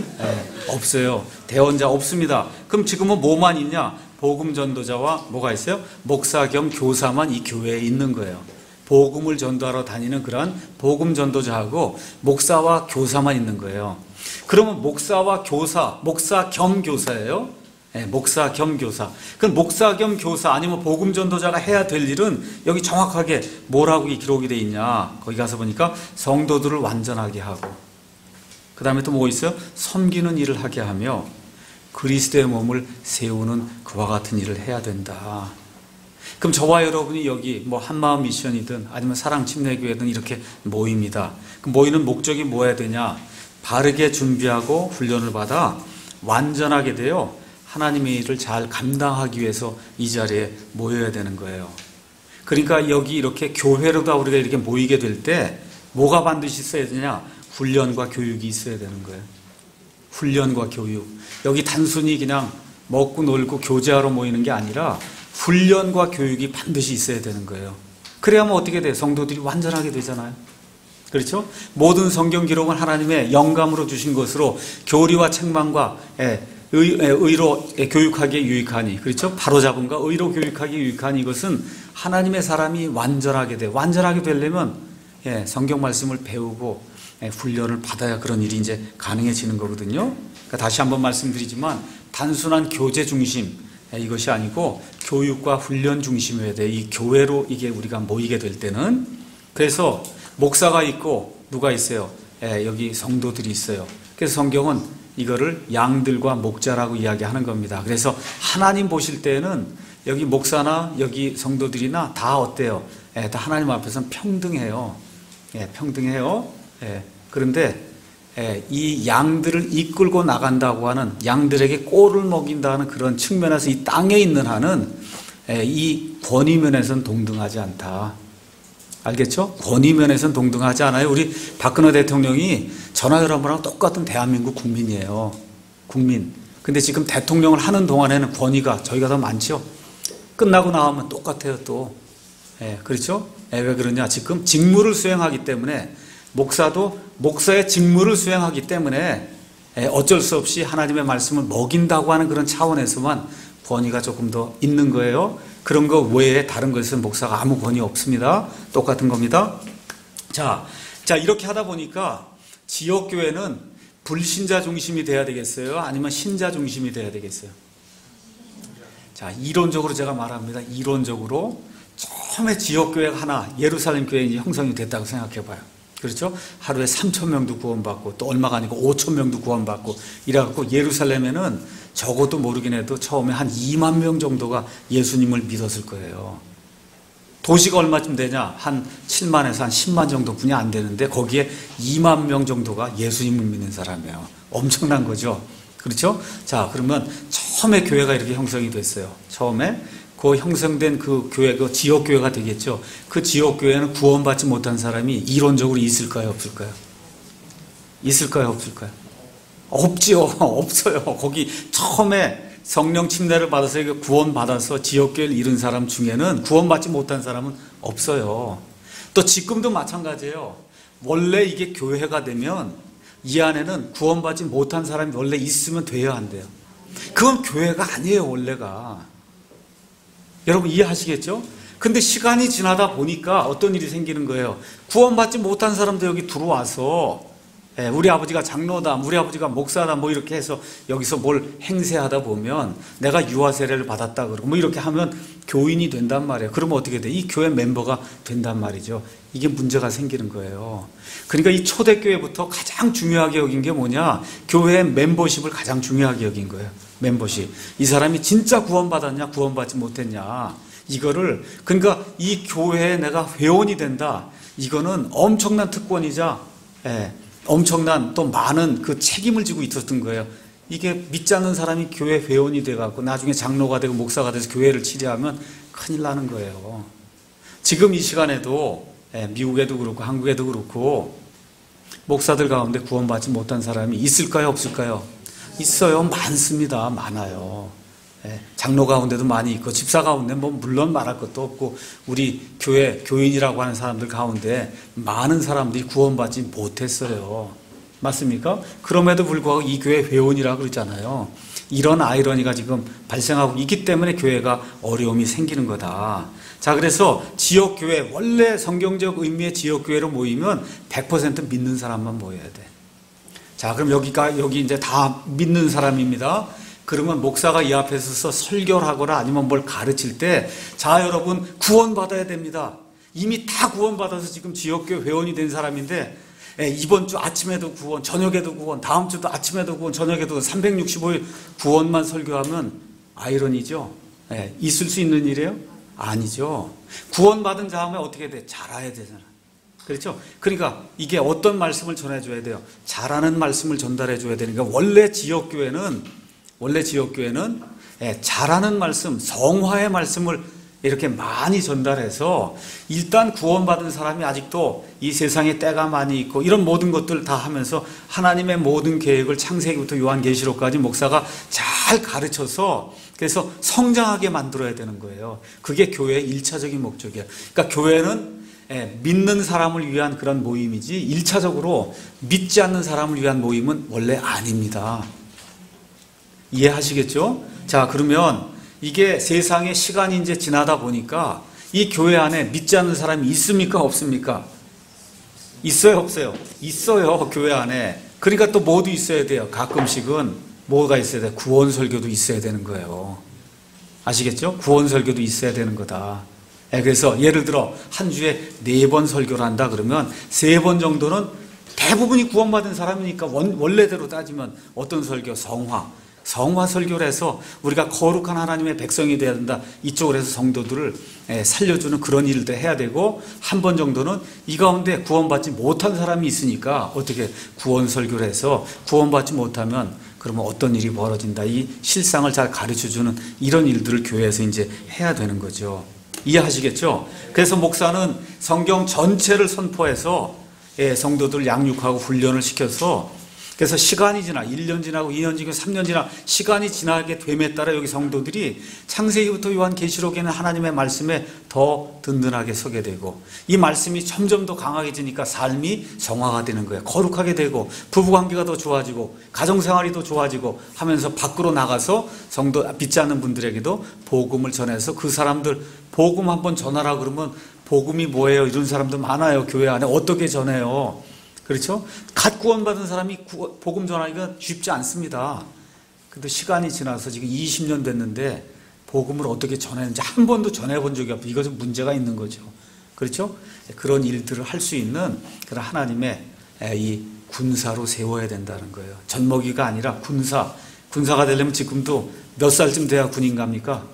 없어요. 대언자 없습니다. 그럼 지금은 뭐만 있냐? 복음 전도자와 뭐가 있어요? 목사 겸 교사만 이 교회에 있는 거예요. 복음을 전도하러 다니는 그런 복음 전도자하고 목사와 교사만 있는 거예요. 그러면 목사와 교사, 목사 겸 교사예요. 목사 겸 교사. 그럼 목사 겸 교사 아니면 복음 전도자가 해야 될 일은 여기 정확하게 뭐라고 기록이 되어 있냐? 거기 가서 보니까 성도들을 완전하게 하고, 그 다음에 또 뭐 있어요? 섬기는 일을 하게 하며 그리스도의 몸을 세우는 그와 같은 일을 해야 된다. 그럼 저와 여러분이 여기 뭐 한마음 미션이든 아니면 사랑 침례교회든 이렇게 모입니다. 그 모이는 목적이 뭐여야 되냐? 바르게 준비하고 훈련을 받아 완전하게 되어 하나님의 일을 잘 감당하기 위해서 이 자리에 모여야 되는 거예요. 그러니까 여기 이렇게 교회로다 우리가 이렇게 모이게 될 때 뭐가 반드시 있어야 되냐? 훈련과 교육이 있어야 되는 거예요. 훈련과 교육. 여기 단순히 그냥 먹고 놀고 교제하러 모이는 게 아니라 훈련과 교육이 반드시 있어야 되는 거예요. 그래야만 어떻게 돼요? 성도들이 완전하게 되잖아요. 그렇죠? 모든 성경 기록은 하나님의 영감으로 주신 것으로 교리와 책망과 의로 교육하기에 유익하니, 그렇죠? 바로잡음과 의로 교육하기에 유익하니, 이것은 하나님의 사람이 완전하게 돼. 완전하게 되려면 성경 말씀을 배우고 훈련을 받아야 그런 일이 이제 가능해지는 거거든요. 그러니까 다시 한번 말씀드리지만 단순한 교제 중심 이것이 아니고 교육과 훈련 중심이어야 돼. 이 교회로 이게 우리가 모이게 될 때는. 그래서 목사가 있고 누가 있어요? 여기 성도들이 있어요. 그래서 성경은 이거를 양들과 목자라고 이야기하는 겁니다. 그래서 하나님 보실 때는 여기 목사나 여기 성도들이나 다 어때요? 다 하나님 앞에서는 평등해요. 평등해요. 그런데 이 양들을 이끌고 나간다고 하는, 양들에게 꼴을 먹인다는 그런 측면에서 이 땅에 있는 한은 이 권위면에서는 동등하지 않다. 알겠죠? 권위면에서는 동등하지 않아요. 우리 박근혜 대통령이 전하 여러분하고 똑같은 대한민국 국민이에요. 국민. 근데 지금 대통령을 하는 동안에는 권위가 저희가 더 많죠. 끝나고 나오면 똑같아요 또. 그렇죠? 왜 그러냐? 지금 직무를 수행하기 때문에, 목사도 목사의 직무를 수행하기 때문에 어쩔 수 없이 하나님의 말씀을 먹인다고 하는 그런 차원에서만 권위가 조금 더 있는 거예요. 그런 거 외에 다른 것은 목사가 아무 권위 없습니다. 똑같은 겁니다. 자, 이렇게 하다 보니까 지역교회는 불신자 중심이 돼야 되겠어요? 아니면 신자 중심이 돼야 되겠어요? 자, 이론적으로 제가 말합니다. 이론적으로 처음에 지역교회가 하나, 예루살렘 교회가 형성이 됐다고 생각해 봐요. 그렇죠? 하루에 3,000명도 구원받고 또 얼마가 아니고 5,000명도 구원받고 이래갖고 예루살렘에는 적어도 모르긴 해도 처음에 한 2만 명 정도가 예수님을 믿었을 거예요. 도시가 얼마쯤 되냐? 한 7만에서 한 10만 정도 분이 안 되는데 거기에 2만 명 정도가 예수님을 믿는 사람이에요. 엄청난 거죠. 그렇죠? 자, 그러면 처음에 교회가 이렇게 형성이 됐어요. 처음에 그 형성된 그 교회, 그 지역교회가 되겠죠. 그 지역교회는 구원받지 못한 사람이 이론적으로 있을까요? 없을까요? 있을까요? 없을까요? 없지요. 없어요. 거기 처음에 성령 침례를 받아서 구원받아서 지역교회를 이룬 사람 중에는 구원받지 못한 사람은 없어요. 또 지금도 마찬가지예요. 원래 이게 교회가 되면 이 안에는 구원받지 못한 사람이 원래 있으면 돼야 한대요. 그건 교회가 아니에요, 원래가. 여러분 이해하시겠죠? 근데 시간이 지나다 보니까 어떤 일이 생기는 거예요. 구원받지 못한 사람도 여기 들어와서 우리 아버지가 장로다, 우리 아버지가 목사다 뭐 이렇게 해서 여기서 뭘 행세하다 보면 내가 유아 세례를 받았다 그러고 뭐 이렇게 하면 교인이 된단 말이에요. 그러면 어떻게 돼? 이 교회 멤버가 된단 말이죠. 이게 문제가 생기는 거예요. 그러니까 이 초대교회부터 가장 중요하게 여긴 게 뭐냐? 교회의 멤버십을 가장 중요하게 여긴 거예요. 멤버십. 이 사람이 진짜 구원받았냐, 구원받지 못했냐. 이거를, 그러니까 이 교회에 내가 회원이 된다. 이거는 엄청난 특권이자, 엄청난 또 많은 그 책임을 지고 있었던 거예요. 이게 믿지 않는 사람이 교회 회원이 돼갖고 나중에 장로가 되고 목사가 돼서 교회를 치료하면 큰일 나는 거예요. 지금 이 시간에도 미국에도 그렇고 한국에도 그렇고 목사들 가운데 구원받지 못한 사람이 있을까요? 없을까요? 있어요. 많습니다. 많아요. 장로 가운데도 많이 있고 집사 가운데 뭐 물론 말할 것도 없고 우리 교회 교인이라고 하는 사람들 가운데 많은 사람들이 구원받지 못했어요. 맞습니까? 그럼에도 불구하고 이 교회 회원이라고 그러잖아요. 이런 아이러니가 지금 발생하고 있기 때문에 교회가 어려움이 생기는 거다. 자, 그래서 지역교회, 원래 성경적 의미의 지역교회로 모이면 100% 믿는 사람만 모여야 돼. 자, 그럼 여기 이제 다 믿는 사람입니다. 그러면 목사가 이 앞에 서서 설교를 하거나 아니면 뭘 가르칠 때, 자, 여러분, 구원받아야 됩니다. 이미 다 구원받아서 지금 지역교회 회원이 된 사람인데, 이번 주 아침에도 구원, 저녁에도 구원, 다음 주도 아침에도 구원, 저녁에도 365일 구원만 설교하면 아이러니죠. 있을 수 있는 일이에요? 아니죠. 구원받은 다음에 어떻게 돼? 잘해야 되잖아. 그렇죠? 그러니까 이게 어떤 말씀을 전해줘야 돼요? 잘하는 말씀을 전달해줘야 되니까 원래 지역교회는 잘하는 말씀, 성화의 말씀을 이렇게 많이 전달해서 일단 구원받은 사람이 아직도 이 세상에 때가 많이 있고 이런 모든 것들 다 하면서 하나님의 모든 계획을 창세기부터 요한계시록까지 목사가 잘 가르쳐서 그래서 성장하게 만들어야 되는 거예요. 그게 교회의 1차적인 목적이에요. 그러니까 교회는 믿는 사람을 위한 그런 모임이지 1차적으로 믿지 않는 사람을 위한 모임은 원래 아닙니다. 이해하시겠죠? 자, 그러면 이게 세상의 시간이 이제 지나다 보니까 이 교회 안에 믿지 않는 사람이 있습니까? 없습니까? 있어요? 없어요? 있어요, 교회 안에. 그러니까 또 뭐도 있어야 돼요. 가끔씩은 뭐가 있어야 돼요? 구원 설교도 있어야 되는 거예요. 아시겠죠? 구원 설교도 있어야 되는 거다. 그래서 예를 들어 한 주에 4번 설교를 한다 그러면 3번 정도는 대부분이 구원받은 사람이니까 원래대로 따지면 어떤 설교? 성화 설교를 해서 우리가 거룩한 하나님의 백성이 되어야 된다. 이쪽으로 해서 성도들을 살려주는 그런 일도 해야 되고 한 번 정도는 이 가운데 구원받지 못한 사람이 있으니까 어떻게 구원 설교를 해서 구원받지 못하면 그러면 어떤 일이 벌어진다. 이 실상을 잘 가르쳐주는 이런 일들을 교회에서 이제 해야 되는 거죠. 이해하시겠죠? 그래서 목사는 성경 전체를 선포해서 성도들 양육하고 훈련을 시켜서 그래서 시간이 지나 1년 지나고 2년 지나고 3년 지나 시간이 지나게 됨에 따라 여기 성도들이 창세기부터 요한계시록에는 하나님의 말씀에 더 든든하게 서게 되고 이 말씀이 점점 더 강하게지니까 삶이 정화가 되는 거예요. 거룩하게 되고 부부관계가 더 좋아지고 가정생활이 더 좋아지고 하면서 밖으로 나가서 성도 믿지 않는 분들에게도 복음을 전해서 그 사람들 복음 한번 전하라 그러면 복음이 뭐예요? 이런 사람도 많아요. 교회 안에 어떻게 전해요? 그렇죠? 갓 구원받은 사람이 복음 전하기가 쉽지 않습니다. 근데 시간이 지나서 지금 20년 됐는데 복음을 어떻게 전했는지 한 번도 전해본 적이 없고 이것은 문제가 있는 거죠. 그렇죠? 그런 일들을 할 수 있는 그런 하나님의 이 군사로 세워야 된다는 거예요. 젖먹이가 아니라 군사가 되려면 지금도 몇 살쯤 돼야 군인 갑니까?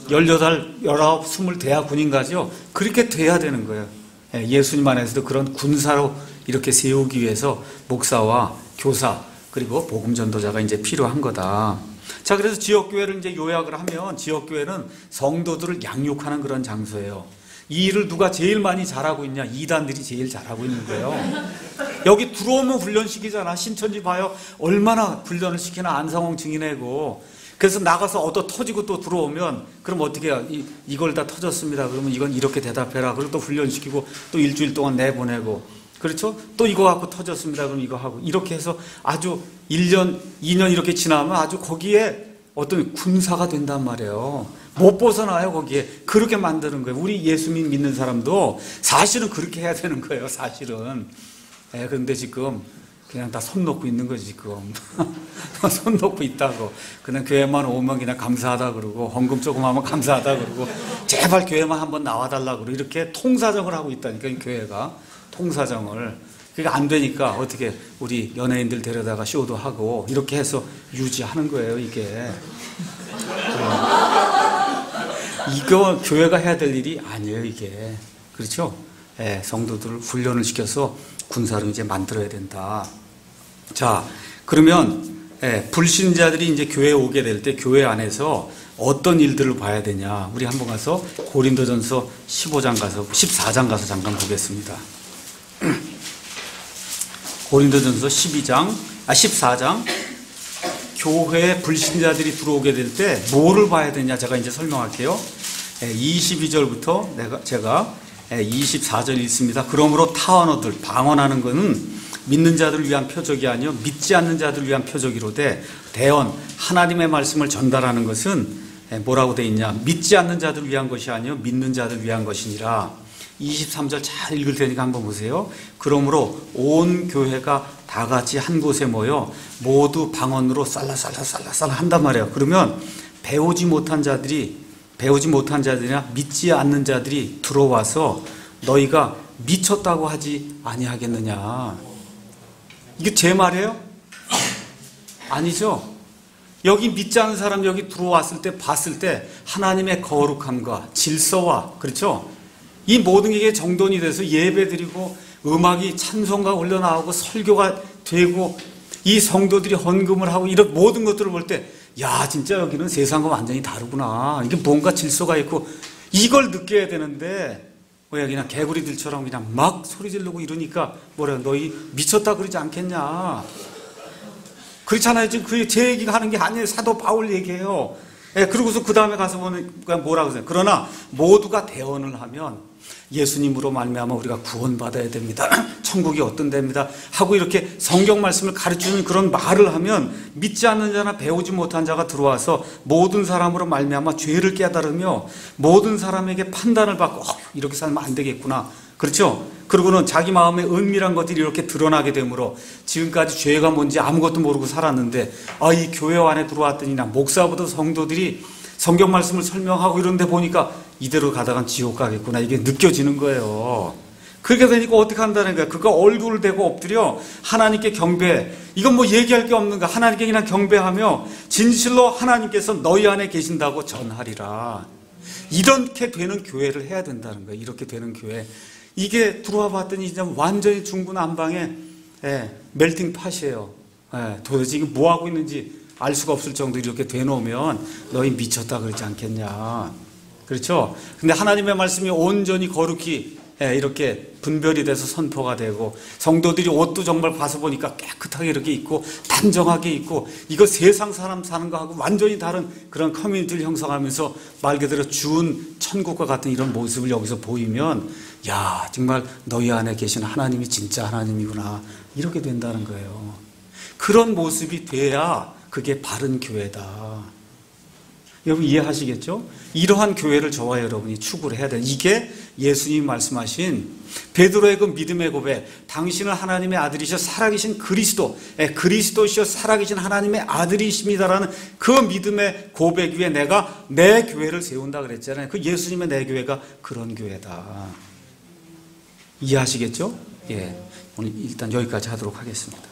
18, 19, 20 돼야 군인 가죠? 그렇게 돼야 되는 거예요. 예수님 안에서도 그런 군사로 이렇게 세우기 위해서 목사와 교사 그리고 복음 전도자가 이제 필요한 거다. 자, 그래서 지역교회를 이제 요약을 하면 지역교회는 성도들을 양육하는 그런 장소예요. 이 일을 누가 제일 많이 잘하고 있냐? 이단들이 제일 잘하고 있는 거예요. 여기 들어오면 훈련시키잖아. 신천지 봐요. 얼마나 훈련을 시키나 안상홍 증인회고. 그래서 나가서 얻어 터지고 또 들어오면 그럼 어떻게 해요? 이걸 다 터졌습니다. 그러면 이건 이렇게 대답해라. 그리고 또 훈련시키고 또 일주일 동안 내보내고 그렇죠? 또 이거 갖고 터졌습니다. 그럼 이거 하고 이렇게 해서 아주 1년, 2년 이렇게 지나면 아주 거기에 어떤 군사가 된단 말이에요. 못 벗어나요 거기에. 그렇게 만드는 거예요. 우리 예수 믿는 사람도 사실은 그렇게 해야 되는 거예요. 사실은. 그런데 지금 그냥 다 손 놓고 있는 거지 지금. 손 놓고 있다고. 그냥 교회만 오면 그냥 감사하다 그러고 헌금 조금 하면 감사하다 그러고 제발 교회만 한번 나와달라 그러고 이렇게 통사정을 하고 있다니까 이 교회가. 통사정을. 그러니까 안 되니까 어떻게 우리 연예인들 데려다가 쇼도 하고 이렇게 해서 유지하는 거예요 이게. 이거 교회가 해야 될 일이 아니에요 이게. 그렇죠? 성도들을 훈련을 시켜서 군사로 이제 만들어야 된다. 자, 그러면 불신자들이 이제 교회에 오게 될 때 교회 안에서 어떤 일들을 봐야 되냐. 우리 한번 가서 고린도전서 14장 가서 잠깐 보겠습니다. 고린도전서 14장 교회에 불신자들이 들어오게 될 때 뭐를 봐야 되냐 제가 이제 설명할게요. 22절부터 제가 24절 읽습니다. 그러므로 타원어들 방언하는 것은 믿는 자들을 위한 표적이 아니요 믿지 않는 자들을 위한 표적이로되 대언 하나님의 말씀을 전달하는 것은 뭐라고 돼 있냐, 믿지 않는 자들을 위한 것이 아니요 믿는 자들을 위한 것이니라. 23절 잘 읽을 테니까 한번 보세요. 그러므로 온 교회가 다 같이 한 곳에 모여 모두 방언으로 쌀라쌀라 한단 말이에요. 그러면 배우지 못한 자들이나 믿지 않는 자들이 들어와서 너희가 미쳤다고 하지 아니하겠느냐. 이게 제 말이에요? 아니죠. 여기 믿지 않는 사람 여기 들어왔을 때 봤을 때 하나님의 거룩함과 질서와, 그렇죠? 이 모든 게 정돈이 돼서 예배드리고 음악이 찬송가 올려나오고 설교가 되고 이 성도들이 헌금을 하고 이런 모든 것들을 볼 때 야 진짜 여기는 세상과 완전히 다르구나. 이게 뭔가 질서가 있고 이걸 느껴야 되는데 왜 그냥 개구리들처럼 그냥 막 소리 지르고 이러니까 뭐래 너희 미쳤다 그러지 않겠냐. 그렇잖아요. 지금 제 얘기가 하는 게 아니에요. 사도 바울 얘기예요. 그러고서 그 다음에 가서 보면 뭐라고 하세요? 그러나 모두가 대언을 하면 예수님으로 말미암아 우리가 구원받아야 됩니다. 천국이 어떤 데입니다. 하고 이렇게 성경 말씀을 가르치는 그런 말을 하면 믿지 않는 자나 배우지 못한 자가 들어와서 모든 사람으로 말미암아 죄를 깨달으며 모든 사람에게 판단을 받고 이렇게 살면 안 되겠구나. 그렇죠? 그리고는 자기 마음의 은밀한 것들이 이렇게 드러나게 되므로 지금까지 죄가 뭔지 아무것도 모르고 살았는데 이 교회 안에 들어왔더니 목사보다 성도들이 성경 말씀을 설명하고 이런데 보니까 이대로 가다간 지옥 가겠구나. 이게 느껴지는 거예요. 그렇게 되니까 어떻게 한다는 거야. 그가 얼굴을 대고 엎드려 하나님께 경배해. 이건 뭐 얘기할 게 없는 거야. 하나님께 그냥 경배하며 진실로 하나님께서 너희 안에 계신다고 전하리라. 이렇게 되는 교회를 해야 된다는 거예요. 이렇게 되는 교회. 이게 들어와 봤더니 이제 완전히 중구난방에 멜팅 팟이에요. 도대체 이게 뭐 하고 있는지 알 수가 없을 정도로 이렇게 되놓으면 너희 미쳤다 그러지 않겠냐. 그렇죠? 근데 하나님의 말씀이 온전히 거룩히 이렇게 분별이 돼서 선포가 되고 성도들이 옷도 정말 봐서 보니까 깨끗하게 이렇게 입고 단정하게 입고 이거 세상 사람 사는 거하고 완전히 다른 그런 커뮤니티를 형성하면서 말 그대로 주은 천국과 같은 이런 모습을 여기서 보이면 야 정말 너희 안에 계신 하나님이 진짜 하나님이구나 이렇게 된다는 거예요. 그런 모습이 돼야 그게 바른 교회다. 여러분 이해하시겠죠? 이러한 교회를 저와 여러분이 추구를 해야 돼요. 이게 예수님이 말씀하신 베드로의 그 믿음의 고백, 당신은 하나님의 아들이셔 살아계신 그리스도시여 살아계신 하나님의 아들이십니다라는 그 믿음의 고백 위에 내가 내 교회를 세운다 그랬잖아요. 그 예수님의 내 교회가 그런 교회다. 이해하시겠죠? 오늘 일단 여기까지 하도록 하겠습니다.